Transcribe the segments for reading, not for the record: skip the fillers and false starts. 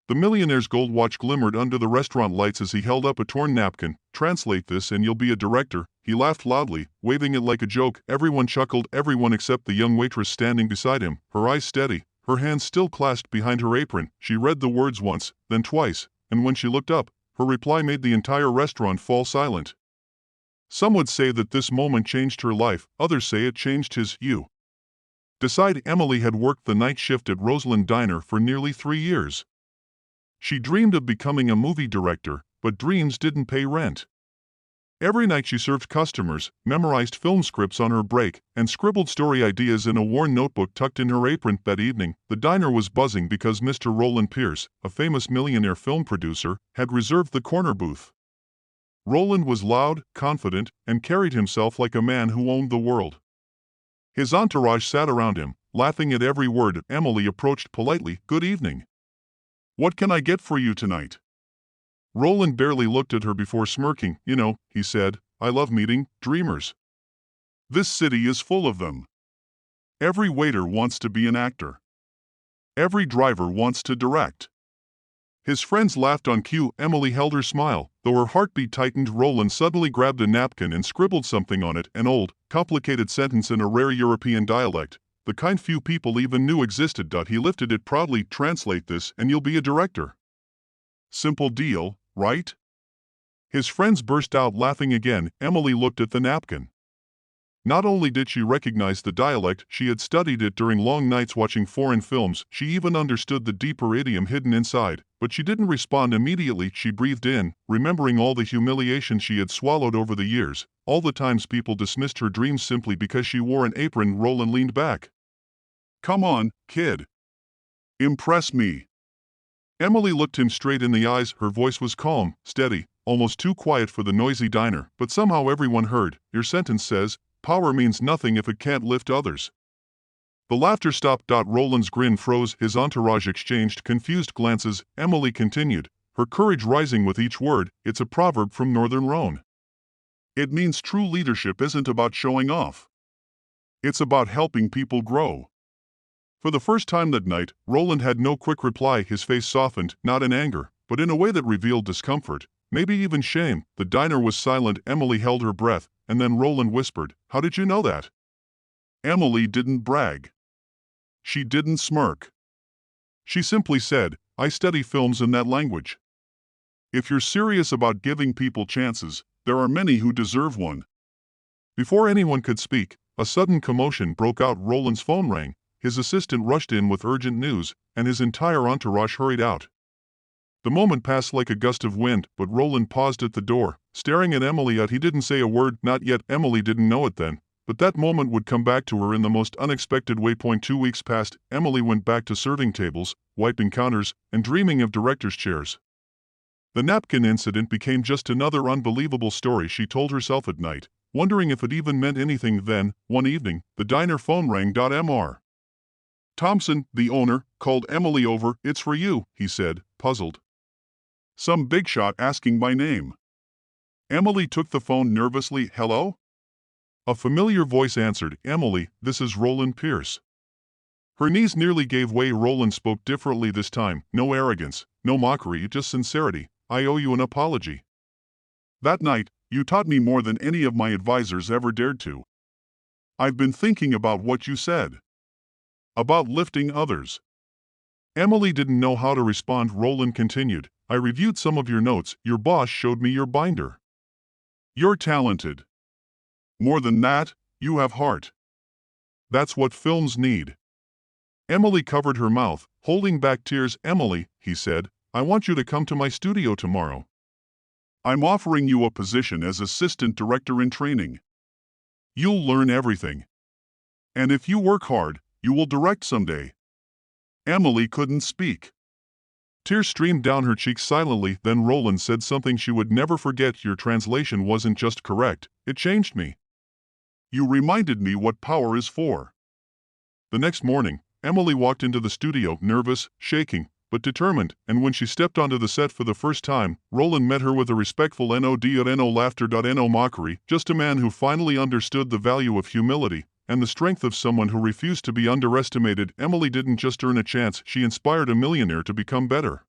The millionaire's gold watch glimmered under the restaurant lights as he held up a torn napkin. "Translate this and you'll be a director." He laughed loudly, waving it like a joke. Everyone chuckled, everyone except the young waitress standing beside him, her eyes steady, her hands still clasped behind her apron. She read the words once, then twice, and when she looked up, her reply made the entire restaurant fall silent. Some would say that this moment changed her life, others say it changed his. You decide. Emily had worked the night shift at Roseland Diner for nearly 3 years. She dreamed of becoming a movie director, but dreams didn't pay rent. Every night she served customers, memorized film scripts on her break, and scribbled story ideas in a worn notebook tucked in her apron. That evening, the diner was buzzing because Mr. Roland Pierce, a famous millionaire film producer, had reserved the corner booth. Roland was loud, confident, and carried himself like a man who owned the world. His entourage sat around him, laughing at every word. Emily approached politely. "Good evening. What can I get for you tonight?" Roland barely looked at her before smirking. "You know," he said, "I love meeting dreamers. This city is full of them. Every waiter wants to be an actor. Every driver wants to direct." His friends laughed on cue. Emily held her smile, though her heartbeat tightened. Roland suddenly grabbed a napkin and scribbled something on it, an old, complicated sentence in a rare European dialect, the kind few people even knew existed. He lifted it proudly. "Translate this and you'll be a director. Simple deal, right?" His friends burst out laughing again. Emily looked at the napkin. Not only did she recognize the dialect, she had studied it during long nights watching foreign films. She even understood the deeper idiom hidden inside, but she didn't respond immediately. She breathed in, remembering all the humiliation she had swallowed over the years, all the times people dismissed her dreams simply because she wore an apron. Roland leaned back. "Come on, kid. Impress me." Emily looked him straight in the eyes. Her voice was calm, steady, almost too quiet for the noisy diner, but somehow everyone heard. "Your sentence says, power means nothing if it can't lift others." The laughter stopped. Roland's grin froze. His entourage exchanged confused glances. Emily continued, her courage rising with each word. "It's a proverb from Northern Rhone. It means true leadership isn't about showing off. It's about helping people grow." For the first time that night, Roland had no quick reply. His face softened, not in anger, but in a way that revealed discomfort, maybe even shame. The diner was silent. Emily held her breath, and then Roland whispered, "How did you know that?" Emily didn't brag. She didn't smirk. She simply said, "I study films in that language. If you're serious about giving people chances, there are many who deserve one." Before anyone could speak, a sudden commotion broke out. Roland's phone rang. His assistant rushed in with urgent news, and his entire entourage hurried out. The moment passed like a gust of wind, but Roland paused at the door, staring at Emily. He didn't say a word. Not yet. Emily didn't know it then, but that moment would come back to her in the most unexpected way. 2 weeks passed. Emily went back to serving tables, wiping counters, and dreaming of directors' chairs. The napkin incident became just another unbelievable story she told herself at night, wondering if it even meant anything. Then, one evening, the diner phone rang. Mr. Thompson, the owner, called Emily over. "It's for you," he said, puzzled. "Some big shot asking my name." Emily took the phone nervously. "Hello?" A familiar voice answered. "Emily, this is Roland Pierce." Her knees nearly gave way. Roland spoke differently this time. No arrogance, no mockery, just sincerity. "I owe you an apology. That night, you taught me more than any of my advisors ever dared to. I've been thinking about what you said. About lifting others." Emily didn't know how to respond. Roland continued, "I reviewed some of your notes. Your boss showed me your binder. You're talented. More than that, you have heart. That's what films need." Emily covered her mouth, holding back tears. "Emily," he said, "I want you to come to my studio tomorrow. I'm offering you a position as assistant director in training. You'll learn everything. And if you work hard, you will direct someday." Emily couldn't speak. Tears streamed down her cheeks silently. Then Roland said something she would never forget. "Your translation wasn't just correct, it changed me. You reminded me what power is for." The next morning, Emily walked into the studio, nervous, shaking, but determined, and when she stepped onto the set for the first time, Roland met her with a respectful no laughter. No mockery, just a man who finally understood the value of humility and the strength of someone who refused to be underestimated. Emily didn't just earn a chance, she inspired a millionaire to become better.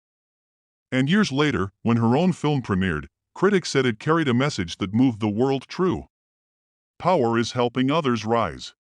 And years later, when her own film premiered, critics said it carried a message that moved the world true. Power is helping others rise.